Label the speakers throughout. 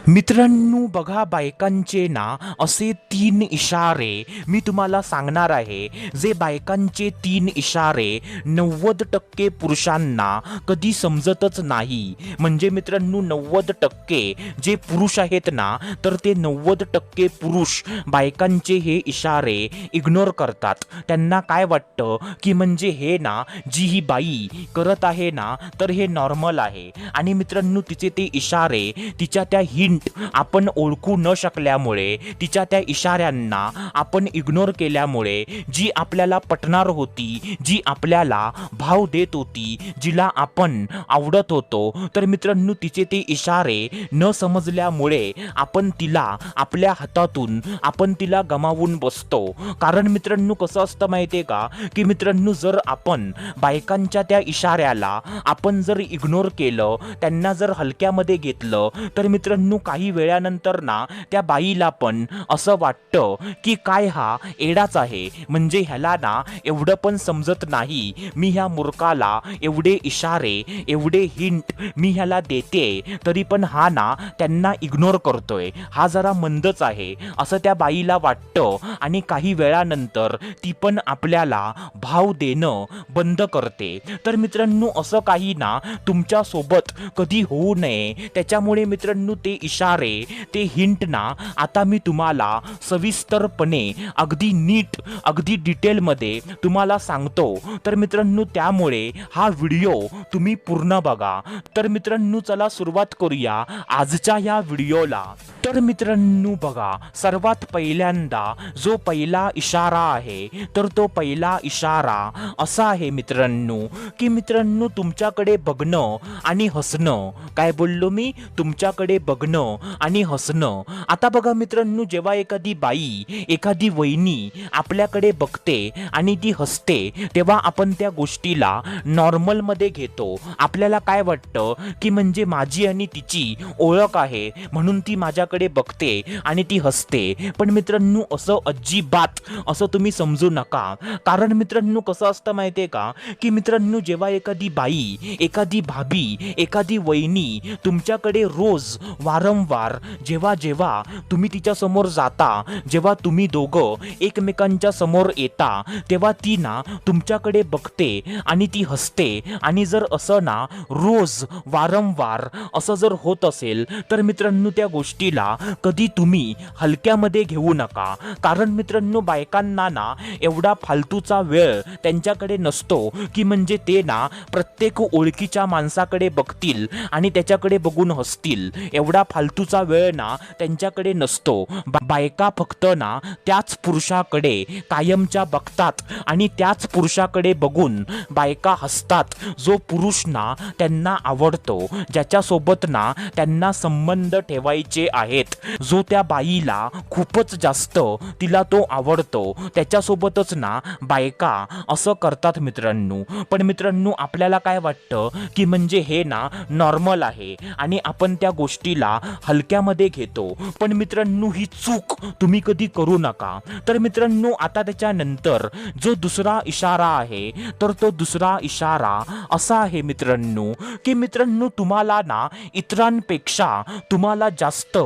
Speaker 1: मित्रांनो बघा, बायकांचे ना असे 3 इशारे मी तुम्हाला सांगणार आहे, जे बायकांचे 3 इशारे 90% पुरुषांना कधी समजतच नाही. म्हणजे मित्रांनो 90% जे पुरुष आहेत ना, तर ते 90% पुरुष बायकांचे हे इशारे इग्नोर करतात. त्यांना काय वाटतं की म्हणजे हे ना, जी ही बाई करत आहे ना, तर हे नॉर्मल आहे. आणि मित्रांनो तिचे ते इशारे, तिच्या त्या हिंट आपण ओळखू न शकल्यामुळे, तिच्या त्या इशाऱ्यांना आपण इग्नोर केल्यामुळे, जी आपल्याला पटणार होती, जी आपल्याला भाव देत होती, जिला आपण आवडत होतो, तर मित्रांनो तिचे ते इशारे न समजल्यामुळे आपण तिला आपल्या हातातून आपण तिला गमावून बसतो. कारण मित्रांनो कसं असतं माहितीये का, की मित्रांनो जर आपण बायकांच्या त्या इशाऱ्याला आपण जर इग्नोर केलं, त्यांना जर हलक्यामध्ये घेतलं, तर मित्रांनो काही वेळानंतर ना त्या बाईला पण असं वाटतं की काय हा एडाच आहे, म्हणजे ह्याला ना एवढं पण समजत नाही, मी ह्या मूर्खाला एवढे इशारे एवढे हिंट मी ह्याला देते तरी पण हा ना त्यांना इग्नोर करतोय, हा जरा मंदच आहे असं त्या बाईला वाटतं. आणि काही वेळानंतर ती पण आपल्याला भाव देणं बंद करते. तर मित्रांनो असं काही ना तुमच्या सोबत कधी होऊ नये, त्याच्यामुळे मित्रांनो ते इशारे ते हिंट ना आता मी तुम्हाला सविस्तरपणे अगदी नीट अगदी डिटेलमध्ये तुम्हाला सांगतो. तर मित्रांनो त्यामुळे हा व्हिडिओ तुम्ही पूर्ण बघा. तर मित्रांनो चला सुरुवात करूया आजच्या या व्हिडिओला. तर मित्रांनो बघा, सर्वात पहिल्यांदा जो पहिला इशारा आहे, तर तो पहिला इशारा असा आहे मित्रांनो, की मित्रांनो तुमच्याकडे बघणं आणि हसणं. काय बोललो मी? तुमच्याकडे बघणं आणि हसणं. आता बघा मित्रांनो, जेव्हा एखादी बाई एखादी वहिनी आपल्याकडे बघते आणि ती हसते, तेव्हा आपण त्या गोष्टीला नॉर्मलमध्ये घेतो. आपल्याला काय वाटतं की म्हणजे माझी आणि तिची ओळख आहे म्हणून ती माझ्याकडे बघते आणि ती हसते. पण मित्रांनो असं अजिबात असं तुम्ही समजू नका. कारण मित्रांनो कसं असतं माहितीये का, की मित्रांनो जेव्हा एखादी बाई एखादी भाभी एखादी वहिनी तुमच्याकडे रोज वारंवार जेव्हा जेव्हा तुम्ही तिच्या समोर जाता, जेव्हा तुम्ही दोघं एकमेकांच्या समोर येता, तेव्हा ती ना तुमच्याकडे बघते आणि ती हसते. आणि जर असं ना रोज वारंवार असं जर होत असेल, तर मित्रांनो त्या गोष्टीला कधी तुम्ही हलक्यामध्ये घेऊ नका. कारण मित्रांनो बायकांना ना एवढा फालतूचा वेळ त्यांच्याकडे नसतो, की म्हणजे ते ना प्रत्येक ओळखीच्या माणसाकडे बघतील आणि त्याच्याकडे बघून हसतील. एवढा फालतूचा वेळ ना त्यांच्याकडे नसतो. बायका फक्त ना त्याच पुरुषाकडे कायमच्या बघतात आणि त्याच पुरुषाकडे बघून बायका हसतात, जो पुरुष ना त्यांना आवडतो, ज्याच्यासोबत ना त्यांना संबंध ठेवायचे आहेत, जो त्या बाईला खूपच जास्त तिला तो आवडतो, त्याच्यासोबतच ना बायका असं करतात मित्रांनो. पण मित्रांनो आपल्याला काय वाटतं की म्हणजे हे ना नॉर्मल आहे आणि आपण त्या गोष्टीला हलक्यामध्ये घेतो. पण मित्रांनो ही चूक तुम्ही कधी करू नका. तर मित्रांनो आता त्याच्यानंतर जो दुसरा इशारा आहे, तर तो दुसरा इशारा असा आहे मित्रांनो, की मित्रांनो तुम्हाला ना इतरांपेक्षा तुम्हाला जास्त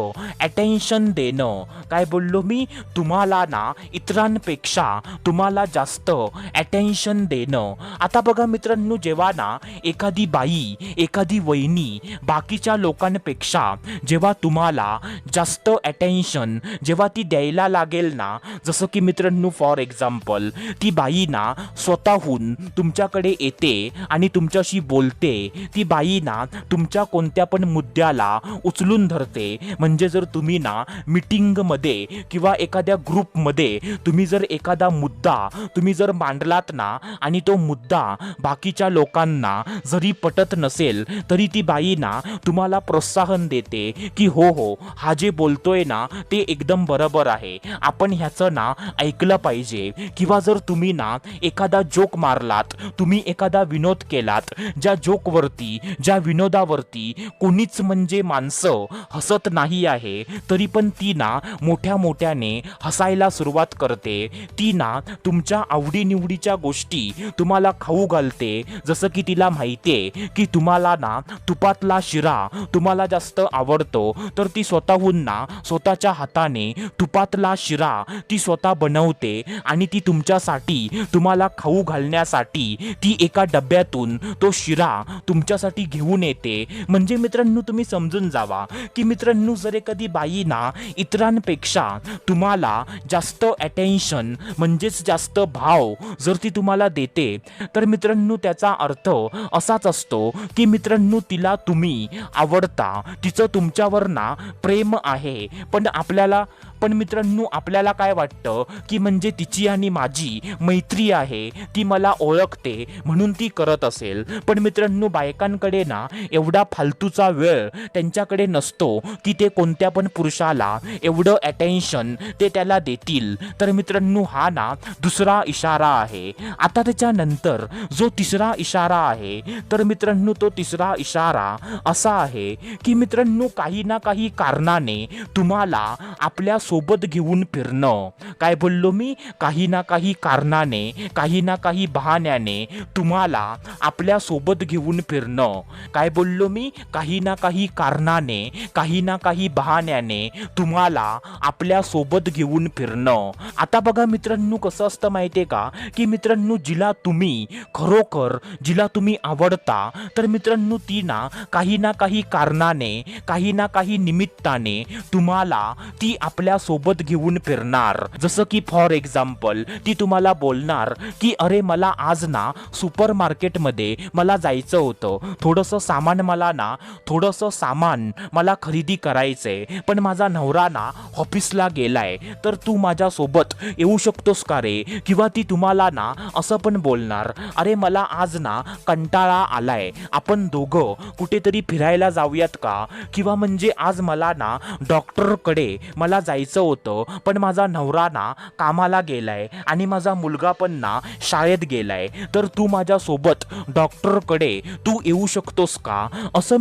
Speaker 1: अटेन्शन देणं. काय बोललो मी? तुम्हाला ना इतरांपेक्षा तुम्हाला जास्त अटेन्शन देणं. आता बघा मित्रांनो, जेव्हा ना एखादी बाई एखादी वहिनी बाकीच्या लोकांपेक्षा जेव्हा तुम्हाला जास्त अटेन्शन जेव्हा ती द्यायला लागेल ना, जसं की मित्रांनो फॉर एक्झाम्पल ती बाई ना स्वतःहून तुमच्याकडे येते आणि तुमच्याशी बोलते, ती बाई ना तुमच्या कोणत्या पण मुद्द्याला उचलून धरते. म्हणजे जर तुम्ही ना मीटिंगमध्ये किंवा एखाद्या ग्रुपमध्ये तुम्ही जर एखादा मुद्दा तुम्ही जर मांडलात ना आणि तो मुद्दा बाकीच्या लोकांना जरी पटत नसेल, तरी ती बाई ना तुम्हाला प्रोत्साहन देते की हो हो हा जे बोलतोय ना ते एकदम बरोबर आहे, आपण ह्याचं ना ऐकलं पाहिजे. किंवा जर तुम्ही ना एखादा जोक मारलात, तुम्ही एखादा विनोद केलात, ज्या जोकवरती ज्या विनोदावरती कोणीच म्हणजे माणसं हसत नाही आहे, आहे तरी पण ती ना मोठ्या मोठ्याने हसायला सुरुवात करते. ती ना तुमच्या आवडीनिवडीच्या गोष्टी तुम्हाला खाऊ घालते. जसं की तिला माहितीये की तुम्हाला ना तुपातला शिरा तुम्हाला जास्त आवडतो, तर ती स्वतःहून ना स्वतःच्या हाताने तुपातला शिरा ती स्वतः बनवते आणि ती तुमच्यासाठी तुम्हाला खाऊ घालण्यासाठी ती एका डब्यातून तो शिरा तुमच्यासाठी घेऊन येते. म्हणजे मित्रांनो तुम्ही समजून जावा की मित्रांनो जर एखादी बाई ना इतरांपेक्षा तुम्हाला जास्त अटेन्शन म्हणजेच जास्त भाव जर ती तुम्हाला देते, तर मित्रांनो त्याचा अर्थ असाच असतो की मित्रांनो तिला तुम्ही आवडता, तिचं तुमच्यावर ना प्रेम आहे. पण मित्रांनो आपल्याला काय वाटतं की म्हणजे तिची आणि माझी मैत्री आहे, ती मला ओळखते म्हणून ती करत असेल. पण मित्रांनो बायकांकडे ना एवढा फालतूचा वेळ त्यांच्याकडे नसतो की ते कोणत्या पण पुरुषाला एवढं अटेन्शन ते त्याला देतील. तर मित्रांनो हा ना दुसरा इशारा आहे. आता त्याच्यानंतर जो तिसरा इशारा आहे, तर मित्रांनो तो तिसरा इशारा असा आहे की मित्रांनो काही ना काही कारणाने तुम्हाला आपल्या सोबत घेऊन फिरणं. काय बोललो मी? काही ना काही कारणाने, काही ना काही बहाण्याने तुम्हाला आपल्या सोबत घेऊन फिरणं. काय बोललो मी? काही ना काही कारणाने, काही ना काही बहाण्याने तुम्हाला आपल्या सोबत घेऊन फिरणं. आता बघा मित्रांनो कसं असतं माहितीये का की मित्रांनो जिला तुम्ही खरोखर जिला तुम्ही आवडता, तर मित्रांनो ती ना काही कारणाने, काही ना काही निमित्ताने तुम्हाला ती आपल्या सोबत घेऊन फिरणार. जसं की फॉर एक्झाम्पल ती तुम्हाला बोलणार की अरे मला आज ना सुपर मार्केटमध्ये मला जायचं होतं, थोडंसं सामान मला खरेदी करायचंय, पण माझा नवरा ना ऑफिसला गेलाय, तर तू माझ्या सोबत येऊ शकतोस का रे? किंवा ती तुम्हाला ना असं पण बोलणार अरे मला आज ना कंटाळा आलाय, आपण दोघं कुठेतरी फिरायला जाऊयात का? किंवा म्हणजे आज मला ना डॉक्टरकडे मला जायचं होतं, पण माझा नवरा ना कामाला गेलाय आणि माझा मुलगा पण ना शाळेत गेलाय, तर तू माझ्या सोबत डॉक्टरकडे तू येऊ शकतोस का? असं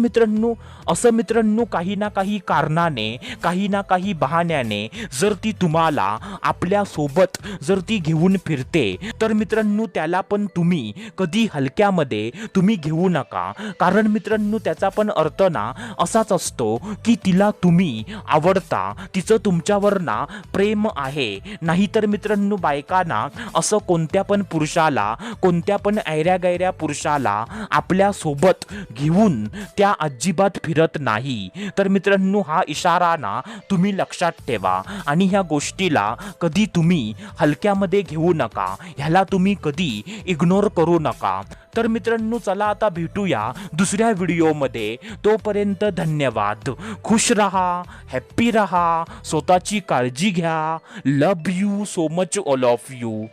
Speaker 1: मित्रांनो काही ना काही कारणाने, काही ना काही बहाण्याने जर ती तुम्हाला आपल्या सोबत जर ती घेऊन फिरते, तर मित्रांनो त्याला पण तुम्ही कधी हलक्यामध्ये तुम्ही घेऊ नका. कारण मित्रांनो त्याचा पण अर्थ ना असाच असतो की तिला तुम्ही आवडता, तिचं तुमच्यावर ना प्रेम आहे. नाहीतर मित्रांनो बायकांना असं कोणत्या पण पुरुषाला, कोणत्या पण ऐऱ्या गैऱ्या पुरुषाला आपल्या सोबत घेऊन त्या अजिबात फिरत नाही. तर मित्रांनो हा इशारा ना तुम्ही लक्षात ठेवा आणि ह्या गोष्टीला कधी तुम्ही हलक्यामध्ये घेऊ नका, ह्याला तुम्ही कधी इग्नोर करू नका. तर मित्रांनो चला आता भेटूया दुसऱ्या व्हिडिओमध्ये. तोपर्यंत धन्यवाद. खुश रहा, हॅप्पी रहा, स्वतःची काळजी घ्या. Love you so much all of you.